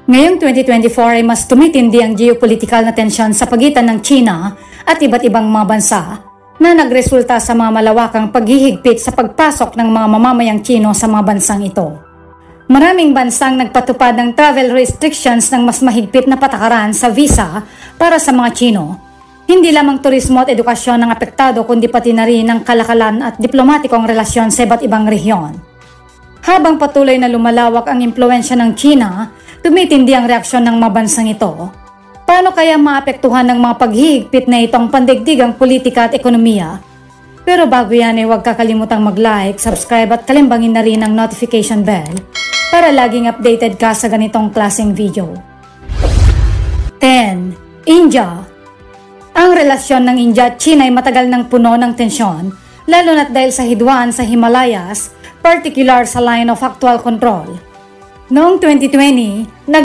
Ngayong 2024 ay mas tumitindi ang geopolitical na tensyon sa pagitan ng China at iba't ibang mga bansa na nagresulta sa mga malawakang paghihigpit sa pagpasok ng mga mamamayang Chino sa mga bansang ito. Maraming bansang nagpatupad ng travel restrictions ng mas mahigpit na patakaran sa visa para sa mga Chino. Hindi lamang turismo at edukasyon ang apektado kundi pati na rin ang kalakalan at diplomatikong relasyon sa iba't ibang rehiyon. Habang patuloy na lumalawak ang impluwensya ng China, tumitindi ang reaksyon ng mga bansang ito. Paano kaya maapektuhan ng mga paghihigpit na ito ang pandaigdigang politika at ekonomiya? Pero bago yan ay huwag kakalimutang mag-like, subscribe at kalimbangin na rin ang notification bell para laging updated ka sa ganitong klaseng video. 10. India. Ang relasyon ng India at China ay matagal nang puno ng tensyon, lalo na't dahil sa hidwaan sa Himalayas, particular sa line of actual control. Noong 2020,